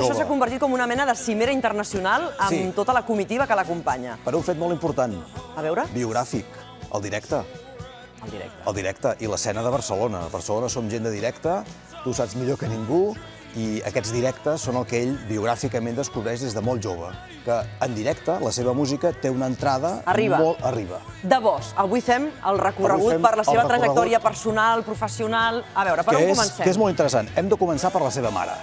Això s'ha convertit com una mena de cimera internacional amb tota la comitiva que l'acompanya. Per un fet molt important. A veure? Biogràfic. El directe. El directe. El directe. I l'escena de Barcelona. A Barcelona som gent de directe, tu saps millor que ningú, i aquests directes són el que ell biogràficament descobreix des de molt jove. Que en directe la seva música té una entrada molt... Arriba. De Bosch, avui fem el recorregut per la seva trajectòria personal, professional... A veure, per on comencem? Que és molt interessant. Hem de començar per la seva mare.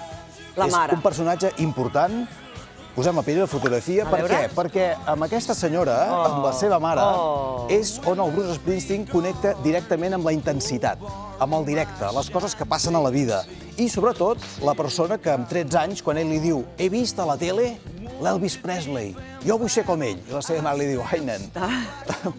La mare. És un personatge important. Posem la primera fotografia. Per què? Perquè amb aquesta senyora, amb la seva mare, és on el Bruce Springsteen connecta directament amb la intensitat, amb el directe, les coses que passen a la vida. I, sobretot, la persona que amb 13 anys, quan ell li diu «He vist a la tele l'Elvis Presley, jo vull ser com ell». I la seva mare li diu «Ai, nen,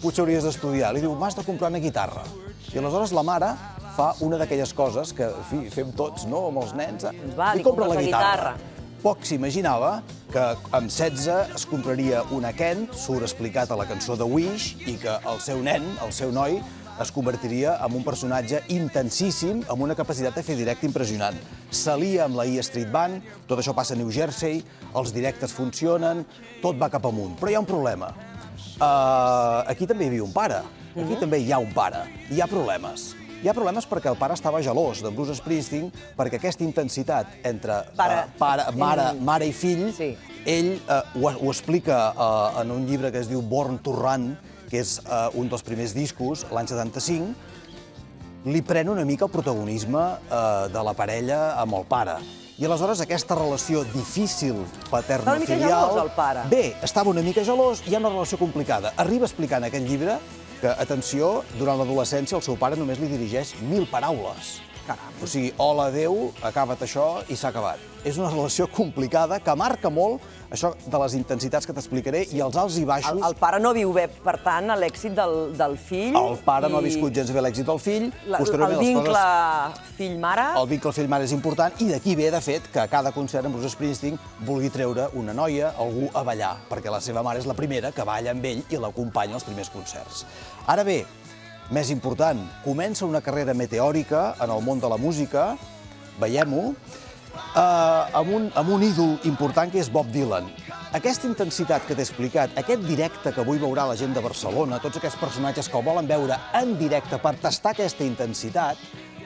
potser hauries d'estudiar». Li diu «M'has de comprar una guitarra». I aleshores la mare fa una d'aquelles coses que, en fi, fem tots, no?, amb els nens. Li compra la guitarra. Poc s'imaginava que amb 16 es compraria una Kent, surt explicat a la cançó de Wish, i que el seu nen, el seu noi, es convertiria en un personatge intensíssim, amb una capacitat de fer directe impressionant. S'alia amb la E Street Band, tot això passa a New Jersey, els directes funcionen, tot va cap amunt. Però hi ha un problema. Aquí també hi havia un pare. Aquí també hi ha un pare. Hi ha problemes. Hi ha problemes perquè el pare estava gelós de Bruce Springsteen, perquè aquesta intensitat entre mare i fill, ell ho explica en un llibre que es diu Born to Run, que és un dels primers discos, l'any 75, li pren una mica el protagonisme de la parella amb el pare. I aleshores aquesta relació difícil, paterno-filial... Estava una mica gelós, el pare. Bé, estava una mica gelós, hi ha una relació complicada. Arriba explicant en aquest llibre que, atenció, durant l'adolescència el seu pare només li dirigeix 1000 paraules. Caram. O sigui, hola, adéu, acaba't això i s'ha acabat. És una relació complicada que marca molt això de les intensitats que t'explicaré i els alts i baixos. El pare no viu bé, per tant, l'èxit del fill. El pare no ha viscut gens bé l'èxit del fill. El vincle fill-mare. El vincle fill-mare és important i d'aquí ve, de fet, que a cada concert en Bruce Springsteen vulgui treure una noia, algú a ballar, perquè la seva mare és la primera que balla amb ell i l'acompanya als primers concerts. Ara bé, més important, comença una carrera meteòrica en el món de la música, veiem-ho, amb un ídol important que és Bob Dylan. Aquesta intensitat que t'he explicat, aquest directe que avui veurà la gent de Barcelona, tots aquests personatges que el volen veure en directe per tastar aquesta intensitat,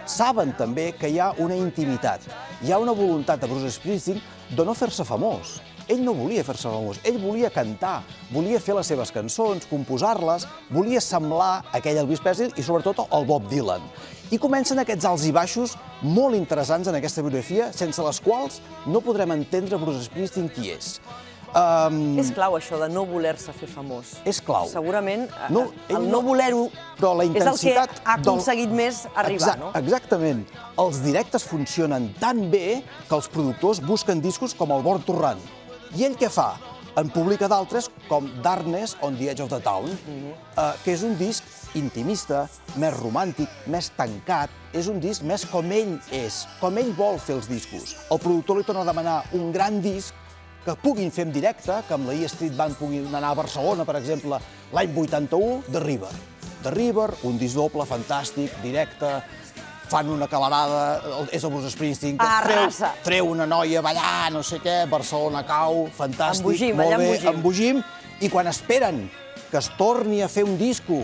saben també que hi ha una intimitat, hi ha una voluntat de Bruce Springsteen de no fer-se famós. Ell no volia fer-se famós, ell volia cantar, volia fer les seves cançons, composar-les, volia semblar aquell Elvis Presley i sobretot el Bob Dylan. I comencen aquests alts i baixos molt interessants en aquesta biografia, sense les quals no podrem entendre Bruce Springsteen qui és. És clau, això, de no voler-se fer famós. És clau. Segurament, el no voler-ho és el que ha aconseguit més arribar, no? Exactament. Els directes funcionen tan bé que els productors busquen discos com el Born to Run. I ell què fa? En publica d'altres, com Darkness on the Edge of the Town, que és un disc intimista, més romàntic, més tancat, és un disc més com ell és, com ell vol fer els discos. El productor li torna a demanar un gran disc que puguin fer en directe, que amb la E Street Band puguin anar a Barcelona, per exemple, l'any 81, The River. The River, un disc doble, fantàstic, directe, fan una calarada, és el Bruce Springsteen, que treu una noia ballar, no sé què, Barcelona cau, fantàstic, molt bé, embogim, i quan esperen que es torni a fer un disco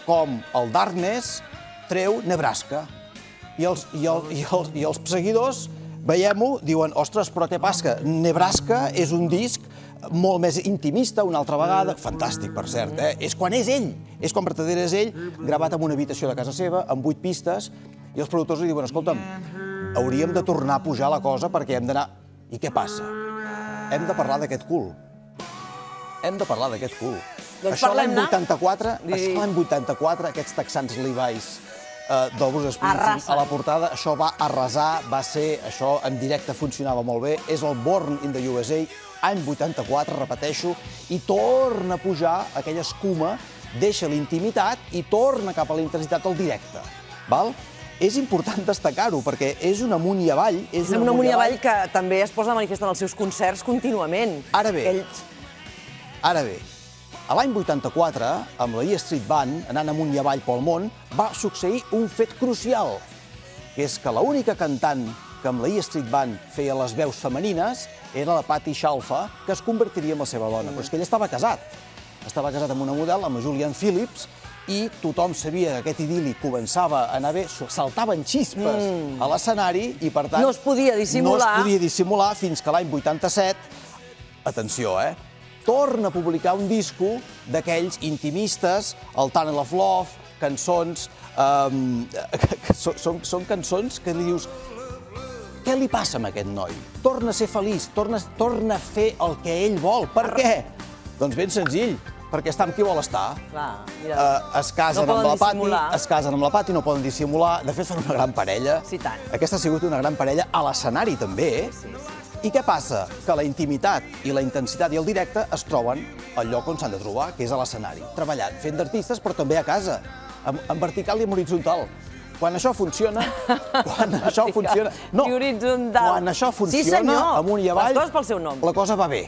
com el Darkness, treu Nebraska. I els seguidors, veiem-ho, diuen, ostres, però què passa? Nebraska és un disc molt més intimista, una altra vegada, fantàstic, per cert, és quan és ell, és quan verdader és ell, gravat en una habitació de casa seva, amb 8 pistes, i els productors li diuen, escolta'm, hauríem de tornar a pujar la cosa perquè hem d'anar... I què passa? Hem de parlar d'aquest cul. Hem de parlar d'aquest cul. Això l'any 84, aquests texans Levi's del Bruce Springsteen a la portada, això va arrasar, va ser, això en directe funcionava molt bé, és el Born in the USA, any 84, repeteixo, i torna a pujar aquella escuma, deixa la intimitat i torna cap a la intensitat del directe. És important destacar-ho, perquè és un amunt i avall. És un amunt i avall que també es posa de manifest en els seus concerts contínuament. Ara bé, l'any 84, amb la E Street Band, anant amunt i avall pel món, va succeir un fet crucial, que és que l'única cantant que amb la E Street Band feia les veus femenines era la Patti Scialfa, que es convertiria en la seva dona. Però és que ell estava casat. Estava casat amb una model, amb Julian Phillips, i tothom sabia que aquest idil·li començava a anar bé, saltaven xispes a l'escenari i, per tant... No es podia dissimular fins que l'any 87, atenció, torna a publicar un disco d'aquells intimistes, el Tunnel of Love, cançons... Són cançons que li dius... Què li passa a aquest noi? Torna a ser feliç, torna a fer el que ell vol. Per què? Doncs ben senzill, perquè està amb qui vol estar. Es casen amb la Patti, no poden dissimular. De fet, fan una gran parella. Sí, tant. Aquesta ha sigut una gran parella a l'escenari, també. I què passa? Que la intimitat i la intensitat i el directe es troben al lloc on s'han de trobar, que és a l'escenari, treballant, fent d'artistes, però també a casa, en vertical i en horitzontal. Quan això funciona... I horitzontal. Quan això funciona, amunt i avall, les coses pel seu nom. La cosa va bé.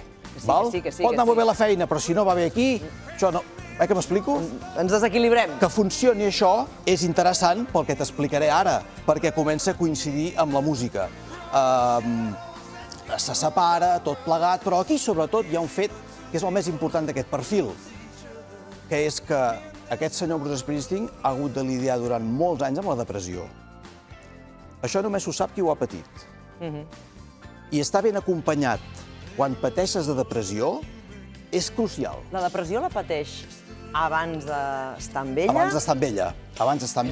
Pot anar molt bé la feina, però si no va bé aquí, això no... Que m'explico? Ens desequilibrem. Que funcioni això és interessant pel que t'explicaré ara, perquè comença a coincidir amb la música. Se separa, tot plegat, però aquí sobretot hi ha un fet que és el més important d'aquest perfil, que és que aquest senyor Bruce Springsteen ha hagut de lidiar durant molts anys amb la depressió. Això només ho sap qui ho ha patit. I estar ben acompanyat quan pateixes de depressió és crucial. La depressió la pateix abans d'estar amb ella? Abans d'estar amb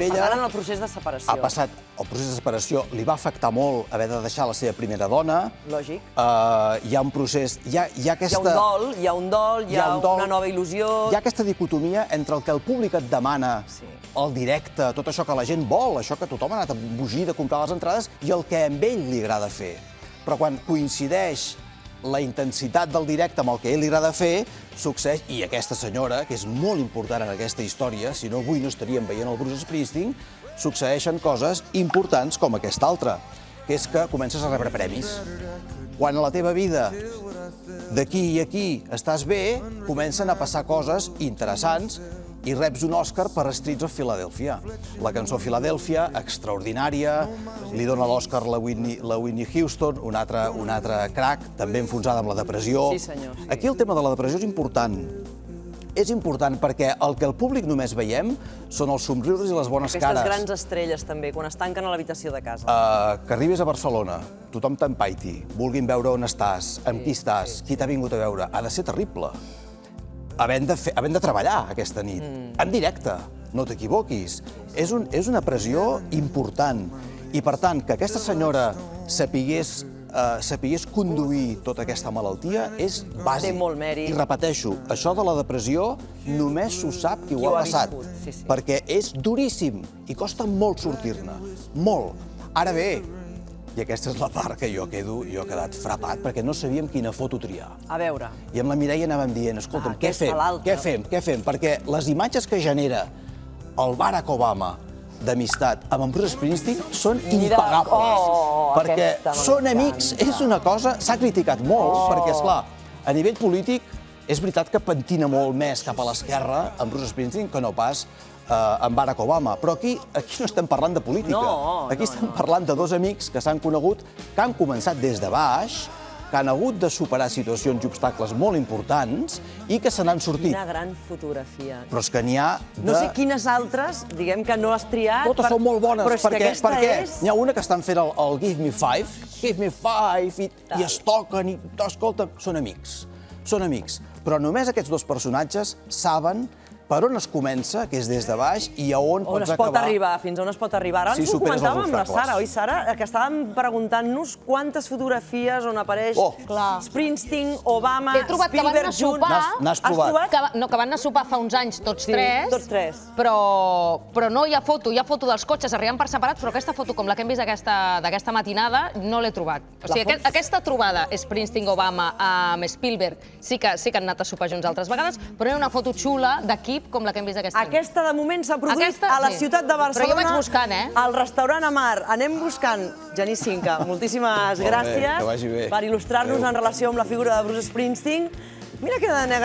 ella. Per tant, en el procés de separació. Ha passat el procés de separació, li va afectar molt haver de deixar la seva primera dona. Lògic. Hi ha un procés... Hi ha un dol, hi ha una nova il·lusió... Hi ha aquesta dicotomia entre el que el públic et demana, el directe, tot això que la gent vol, això que tothom ha anat a embogir de comprar les entrades, i el que a ell li agrada fer. Però quan coincideix la intensitat del directe amb el que a ell li agrada fer, succeeix, i aquesta senyora, que és molt important en aquesta història, si no avui no estaríem veient el Bruce Springsteen, succeeixen coses importants com aquesta altra, que és que comences a rebre premis. Quan a la teva vida, d'aquí i aquí, estàs bé, comencen a passar coses interessants i reps un Òscar per Streets of Philadelphia. La cançó Philadelphia, extraordinària, li dona l'Òscar la Whitney Houston, un altre crac, també enfonsada amb la depressió. Sí, senyor. Aquí el tema de la depressió és important. És important perquè el que el públic només veiem són els somriures i les bones cares. Aquestes grans estrelles, també, quan es tanquen a l'habitació de casa. Que arribis a Barcelona, tothom t'empaiti, vulguin veure on estàs, amb qui estàs, qui t'ha vingut a veure, ha de ser terrible. Havent de treballar aquesta nit, en directe, no t'equivoquis. És una pressió important. I, per tant, que aquesta senyora sapigués conduir tota aquesta malaltia és bàsic. Té molt mèrit. I repeteixo, això de la depressió només s'ho sap qui ho ha passat. Perquè és duríssim i costa molt sortir-ne. Molt. Ara bé, i aquesta és la part que jo he quedat frapat, perquè no sabíem quina foto triar. A veure. I amb la Mireia anàvem dient, escolta'm, què fem? Perquè les imatges que genera el Barack Obama d'amistat amb en Bruce Springsteen són impagables. Perquè són amics, és una cosa... S'ha criticat molt, perquè, esclar, a nivell polític és veritat que pentina molt més cap a l'esquerra en Bruce Springsteen que no pas en Barack Obama. Però aquí no estem parlant de política. Aquí estem parlant de dos amics que s'han conegut, que han començat des de baix, que han hagut de superar situacions i obstacles molt importants i que se n'han sortit. Quina gran fotografia. Però és que n'hi ha de... No sé quines altres, diguem que no has triat... Totes són molt bones, perquè n'hi ha una que estan fent el Give Me Five, i es toquen i escolten. Són amics. Però només aquests dos personatges saben per on es comença, que és des de baix, i a on pots acabar. Fins on es pot arribar. Ara ens ho comentàvem amb la Sara, oi, Sara? Que estàvem preguntant-nos quantes fotografies on apareix Springsteen, Obama, Spielberg junts. N'has trobat? No, que van anar a sopar fa uns anys tots tres. Tots tres. Però no hi ha foto dels cotxes arribant per separats, però aquesta foto, com la que hem vist d'aquesta matinada, no l'he trobat. O sigui, aquesta trobada, Springsteen-Obama amb Spielberg, sí que han anat a sopar junts altres vegades, però hi ha una foto xula d'aquí com la que hem vist aquesta nit. Aquesta, de moment, s'ha produït a la ciutat de Barcelona. Però jo vaig buscant, al restaurant Amar. Anem buscant. Genís Cinca, moltíssimes gràcies per il·lustrar-nos en relació amb la figura de Bruce Springsteen. Mira que de negre